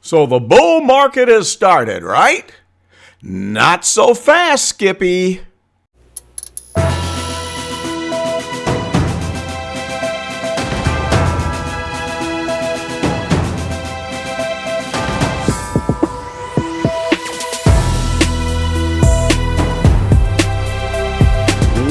So the bull market has started, right? Not so fast, Skippy.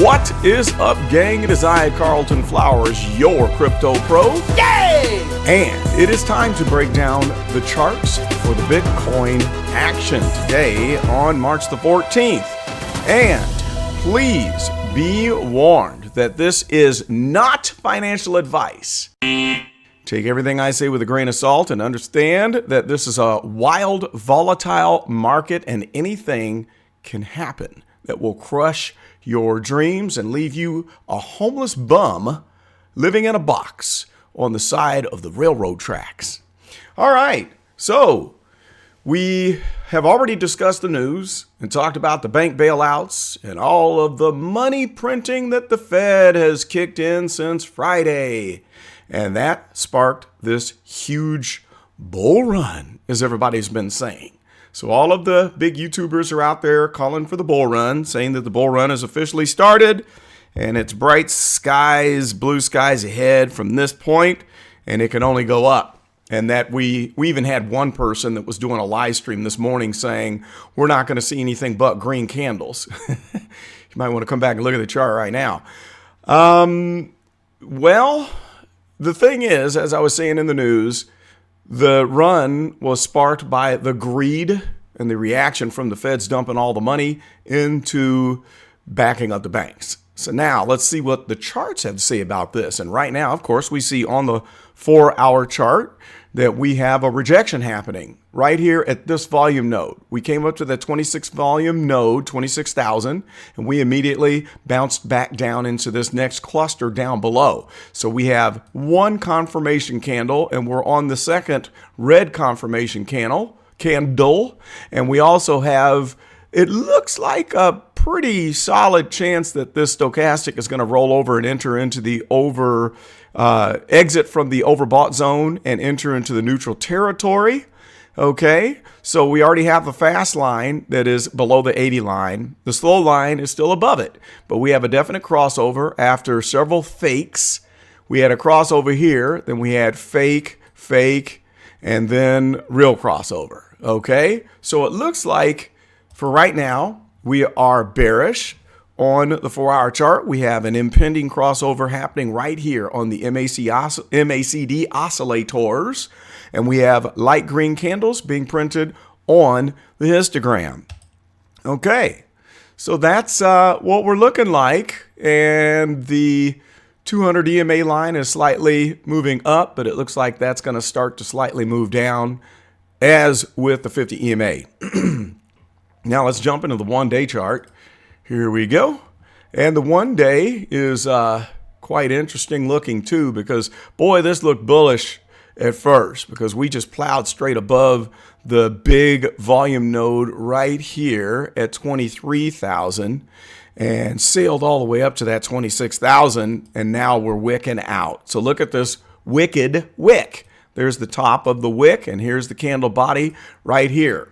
What is up, gang? It is I, Carlton Flowers, your crypto pro. Yay! And it is time to break down the charts for the Bitcoin action today on March the 14th. And please be warned that this is not financial advice. Take everything I say with a grain of salt and understand that this is a wild, volatile market and anything can happen that will crush your dreams and leave you a homeless bum living in a box on the side of the railroad tracks. All right, so we have already discussed the news and talked about the bank bailouts and all of the money printing that the Fed has kicked in since Friday. And that sparked this huge bull run, as everybody's been saying. So all of the big YouTubers are out there calling for the bull run, saying that the bull run has officially started and it's bright skies, blue skies ahead from this point, and it can only go up. And that we even had one person that was doing a live stream this morning saying, we're not going to see anything but green candles. You might want to come back and look at the chart right now. Well, the thing is, as I was saying in the news, the run was sparked by the greed and the reaction from the Feds dumping all the money into backing up the banks. So now let's see what the charts have to say about this. And right now, of course, we see on the 4-hour chart that we have a rejection happening right here at this volume node. We came up to the 26 volume node, 26,000, and we immediately bounced back down into this next cluster down below. So we have one confirmation candle, and we're on the second red confirmation candle, and we also have, it looks like a pretty solid chance that this stochastic is going to roll over and enter into the exit from the overbought zone and enter into the neutral territory. Okay, so we already have the fast line that is below the 80 line. The slow line is still above it, but we have a definite crossover after several fakes. We had a crossover here, then we had fake, and then real crossover. Okay, so it looks like for right now, we are bearish. On the 4-hour chart, we have an impending crossover happening right here on the MACD oscillators. And we have light green candles being printed on the histogram. Okay, so that's what we're looking like. And the 200 EMA line is slightly moving up, but it looks like that's going to start to slightly move down as with the 50 EMA. Now let's jump into the 1-day chart. Here we go. And the 1-day is quite interesting looking too, because boy, this looked bullish at first because we just plowed straight above the big volume node right here at 23,000 and sailed all the way up to that 26,000, and now we're wicking out. So look at this wicked wick. There's the top of the wick, and here's the candle body right here.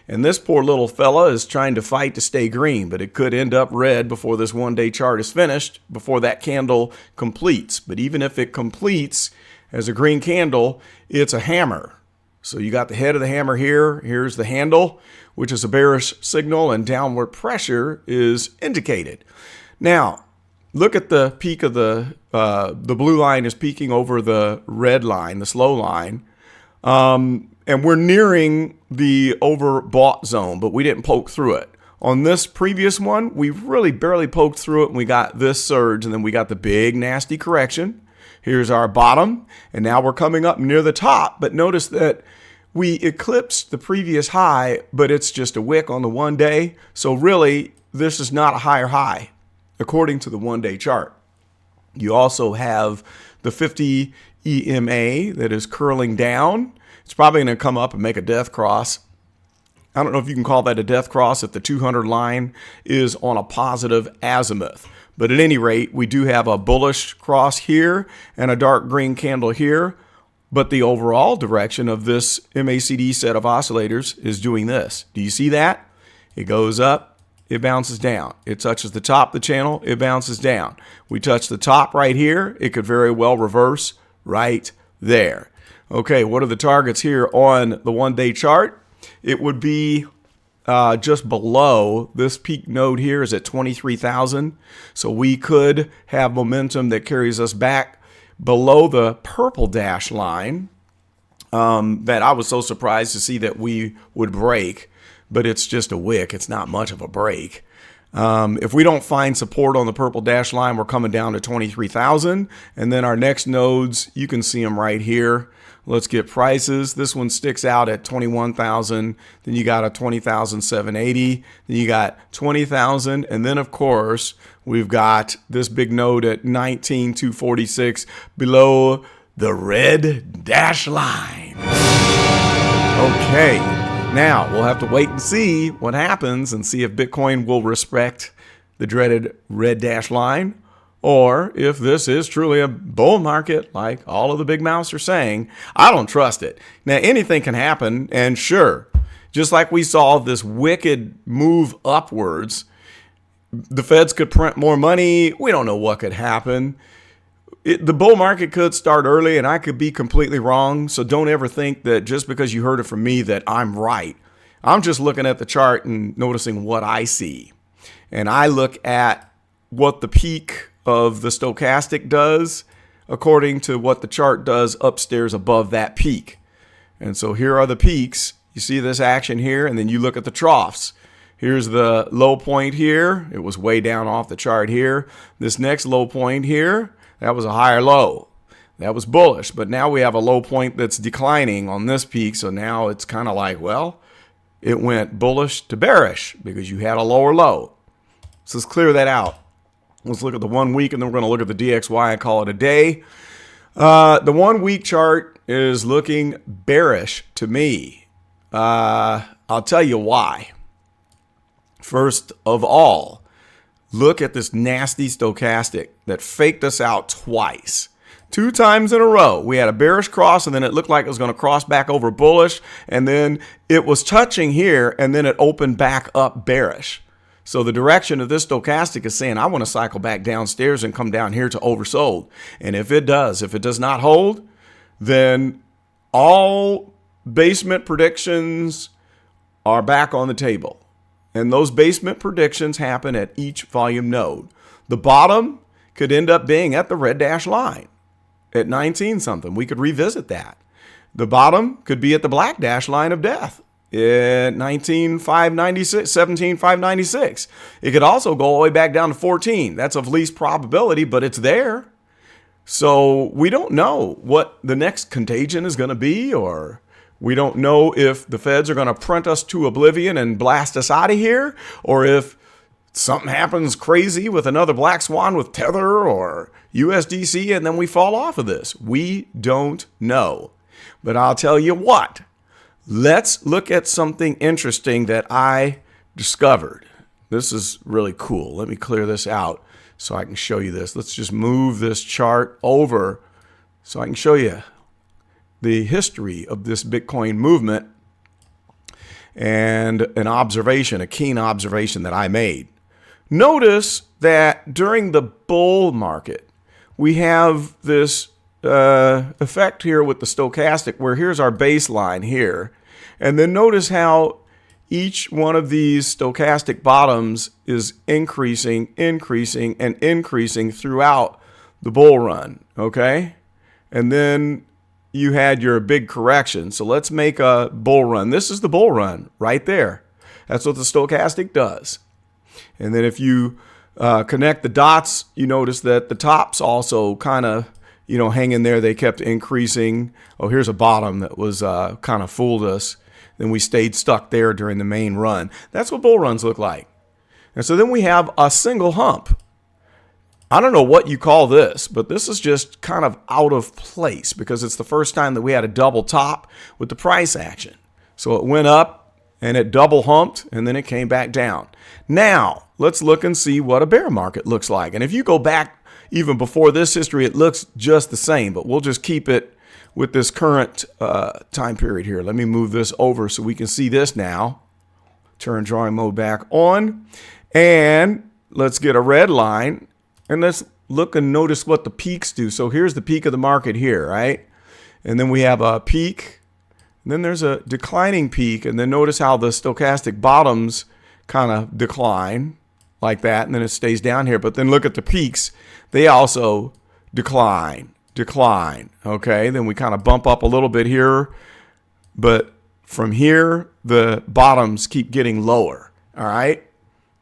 And this poor little fella is trying to fight to stay green, but it could end up red before this 1-day chart is finished, before that candle completes. But even if it completes as a green candle, it's a hammer. So you got the head of the hammer here. Here's the handle, which is a bearish signal, and downward pressure is indicated. Now, look at the peak of the blue line is peaking over the red line, the slow line. And we're nearing the overbought zone, but we didn't poke through it. On this previous one, we really barely poked through it, and we got this surge, and then we got the big nasty correction. Here's our bottom, and now we're coming up near the top. But notice that we eclipsed the previous high, but it's just a wick on the 1-day. So really, this is not a higher high, according to the 1-day chart. You also have the 50 EMA that is curling down. It's probably going to come up and make a death cross. I don't know if you can call that a death cross if the 200 line is on a positive azimuth. But at any rate, we do have a bullish cross here and a dark green candle here But the overall direction of this MACD set of oscillators is doing this. Do you see that? It goes up, it bounces down. It touches the top of the channel, it bounces down. We touch the top right here, it could very well reverse right there. Okay, what are the targets here on the 1-day chart? It would be just below this peak node here is at 23,000. So we could have momentum that carries us back below the purple dash line that I was so surprised to see that we would break, but it's just a wick. It's not much of a break. If we don't find support on the purple dash line, we're coming down to 23,000. And then our next nodes, you can see them right here. Let's get prices. This one sticks out at 21,000. Then you got a 20,780. Then you got 20,000. And then, of course, we've got this big node at 19,246 below the red dash line. Okay. Now, we'll have to wait and see what happens and see if Bitcoin will respect the dreaded red dash line, or if this is truly a bull market like all of the big mouths are saying. I don't trust it. Now, anything can happen, and sure, just like we saw this wicked move upwards, the feds could print more money. We don't know what could happen. The bull market could start early, and I could be completely wrong. So don't ever think that just because you heard it from me that I'm right. I'm just looking at the chart and noticing what I see. And I look at what the peak of the stochastic does according to what the chart does upstairs above that peak. And so here are the peaks. You see this action here, and then you look at the troughs. Here's the low point here. It was way down off the chart here. This next low point here, that was a higher low. That was bullish, but now we have a low point that's declining on this peak. So now it's kind of like, well, it went bullish to bearish because you had a lower low. So let's clear that out. Let's look at the 1 week, and then we're going to look at the DXY and call it a day. The 1 week chart is looking bearish to me. I'll tell you why. First of all, look at this nasty stochastic that faked us out twice. 2 times in a row. We had a bearish cross, and then it looked like it was going to cross back over bullish, and then it was touching here, and then it opened back up bearish. So the direction of this stochastic is saying, I want to cycle back downstairs and come down here to oversold. And if it does not hold, then all basement predictions are back on the table. And those basement predictions happen at each volume node. The bottom could end up being at the red dash line at 19 something. We could revisit that. The bottom could be at the black dash line of death at 19,596, 17,596. It could also go all the way back down to 14. That's of least probability, but it's there. So we don't know what the next contagion is going to be, or we don't know if the feds are going to print us to oblivion and blast us out of here, or if something happens crazy with another black swan with Tether or USDC and then we fall off of this. We don't know. But I'll tell you what, let's look at something interesting that I discovered. This is really cool. Let me clear this out so I can show you this. Let's just move this chart over so I can show you the history of this Bitcoin movement and an observation, a keen observation that I made. Notice that during the bull market, we have this effect here with the stochastic where here's our baseline here. And then notice how each one of these stochastic bottoms is increasing, increasing, and increasing throughout the bull run, okay? And then you had your big correction. So let's make a bull run. This is the bull run right there. That's what the stochastic does. And then if you connect the dots, you notice that the tops also kind of, hang in there. They kept increasing. Oh, here's a bottom that was kind of fooled us. Then we stayed stuck there during the main run. That's what bull runs look like. And so then we have a single hump. I don't know what you call this, but this is just kind of out of place because it's the first time that we had a double top with the price action. So it went up and it double humped and then it came back down. Now, let's look and see what a bear market looks like. And if you go back even before this history, it looks just the same, but we'll just keep it with this current time period here. Let me move this over so we can see this now. Turn drawing mode back on. And let's get a red line. And let's look and notice what the peaks do. So here's the peak of the market here, right? And then we have a peak. And then there's a declining peak. And then notice how the stochastic bottoms kind of decline like that. And then it stays down here. But then look at the peaks. They also decline. Okay, then we kind of bump up a little bit here, but from here the bottoms keep getting lower. All right,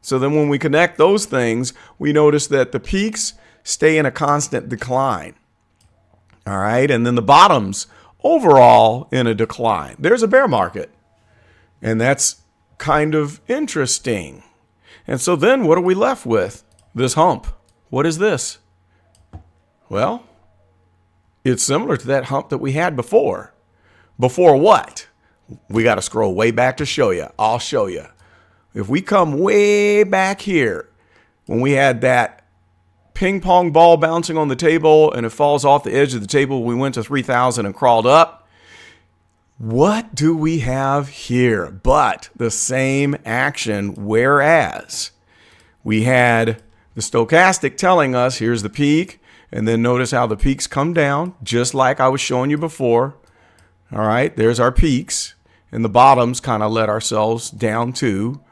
so then when we connect those things, we notice that the peaks stay in a constant decline. All right, and then the bottoms overall in a decline. There's a bear market, and that's kind of interesting. And so then what are we left with? This hump. What is this? Well, it's similar to that hump that we had before. Before what? We got to scroll way back to show you. I'll show you. If we come way back here, when we had that ping pong ball bouncing on the table and it falls off the edge of the table, we went to 3,000 and crawled up. What do we have here but the same action, whereas we had the stochastic telling us here's the peak. And then notice how the peaks come down, just like I was showing you before. All right, there's our peaks. And the bottoms kind of let ourselves down too.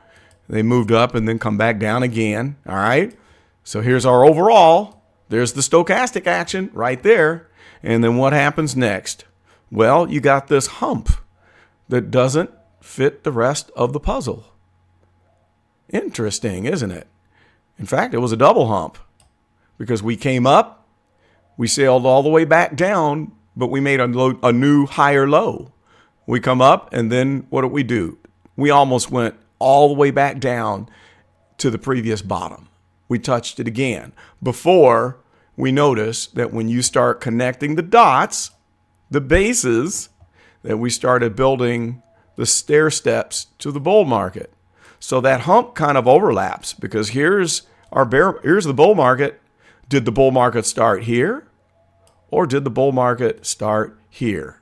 They moved up and then come back down again. All right, so here's our overall. There's the stochastic action right there. And then what happens next? Well, you got this hump that doesn't fit the rest of the puzzle. Interesting, isn't it? In fact, it was a double hump because we came up. We sailed all the way back down, but we made a new higher low. We come up, and then what do? We almost went all the way back down to the previous bottom. We touched it again before we notice that when you start connecting the dots, the bases, that we started building the stair steps to the bull market. So that hump kind of overlaps because here's the bull market. Did the bull market start here or did the bull market start here?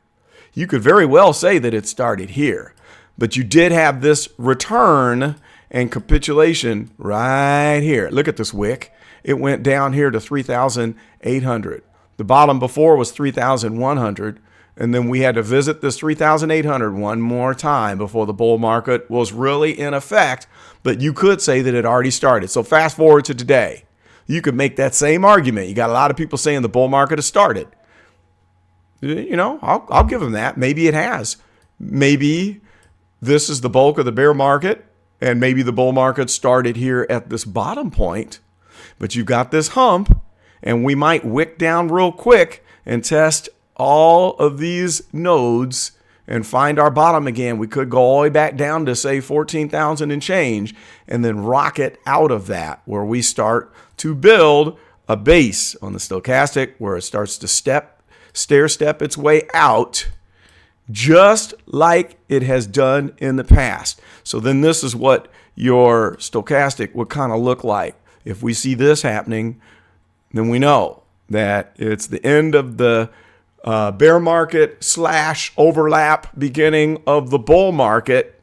You could very well say that it started here, but you did have this return and capitulation right here. Look at this wick. It went down here to 3,800. The bottom before was 3,100. And then we had to visit this 3,800 one more time before the bull market was really in effect. But you could say that it already started. So fast forward to today. You could make that same argument. You got a lot of people saying the bull market has started. You know, I'll give them that. Maybe it has. Maybe this is the bulk of the bear market, and maybe the bull market started here at this bottom point. But you've got this hump, and we might wick down real quick and test all of these nodes and find our bottom again. We could go all the way back down to, say, 14,000 and change, and then rocket out of that, where we start to build a base on the stochastic where it starts to stair step its way out, just like it has done in the past. So then this is what your stochastic would kind of look like. If we see this happening, then we know that it's the end of the bear market / overlap beginning of the bull market.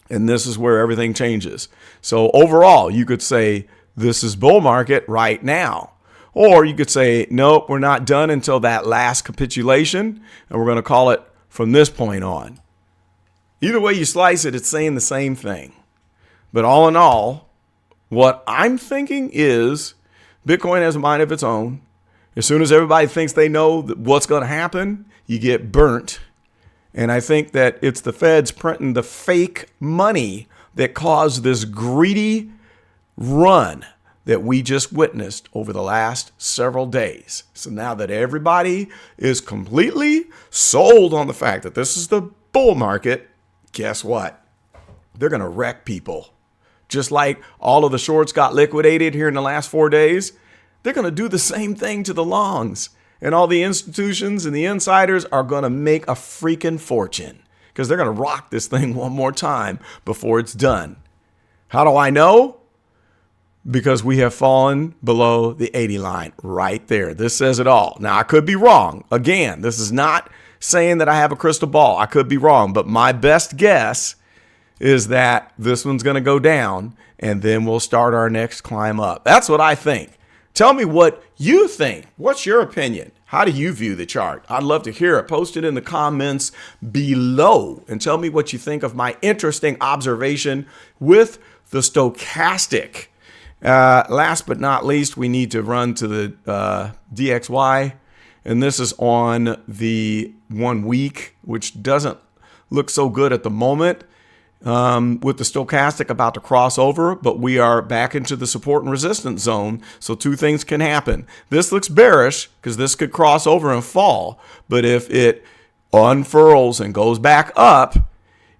And this is where everything changes. So overall, you could say this is bull market right now. Or you could say, nope, we're not done until that last capitulation. And we're going to call it from this point on. Either way you slice it, it's saying the same thing. But all in all, what I'm thinking is Bitcoin has a mind of its own. As soon as everybody thinks they know what's going to happen, you get burnt. And I think that it's the feds printing the fake money that caused this greedy run that we just witnessed over the last several days. So now that everybody is completely sold on the fact that this is the bull market, guess what? They're going to wreck people. Just like all of the shorts got liquidated here in the last 4 days, they're going to do the same thing to the longs. And all the institutions and the insiders are going to make a freaking fortune because they're going to rock this thing one more time before it's done. How do I know? because we have fallen below the 80 line right there. This says it all. Now, I could be wrong. Again, this is not saying that I have a crystal ball. I could be wrong, but my best guess is that this one's going to go down and then we'll start our next climb up. That's what I think. Tell me what you think. What's your opinion? How do you view the chart? I'd love to hear it. Post it in the comments below and tell me what you think of my interesting observation with the stochastic. Last but not least, we need to run to the DXY, and this is on the 1 week, which doesn't look so good at the moment with the stochastic about to cross over, but we are back into the support and resistance zone, so two things can happen. This looks bearish because this could cross over and fall, but if it unfurls and goes back up,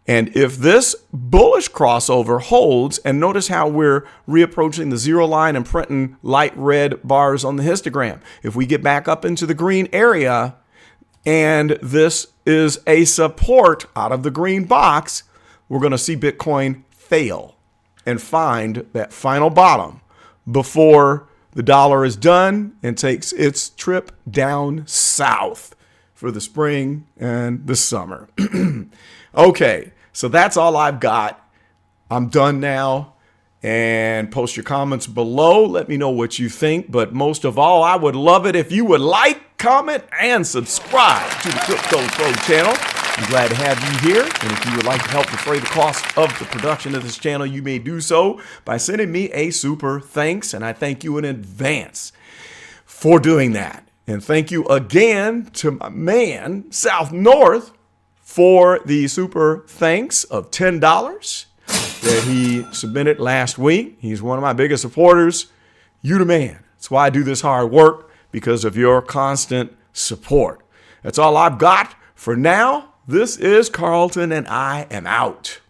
and if this bullish crossover holds, and notice how we're reapproaching the zero line and printing light red bars on the histogram. If we get back up into the green area and this is a support out of the green box, we're going to see Bitcoin fail and find that final bottom before the dollar is done and takes its trip down south for the spring and the summer. Okay, so that's all I've got. I'm done now. And post your comments below. Let me know what you think. But most of all, I would love it if you would like, comment, and subscribe to the Crypto Pro channel. I'm glad to have you here. And if you would like to help defray the cost of the production of this channel, you may do so by sending me a super thanks. And I thank you in advance for doing that. And thank you again to my man, South North, for the super thanks of $10 that he submitted last week. He's one of my biggest supporters. You the man. That's why I do this hard work, because of your constant support. That's all I've got for now. This is Carlton, and I am out.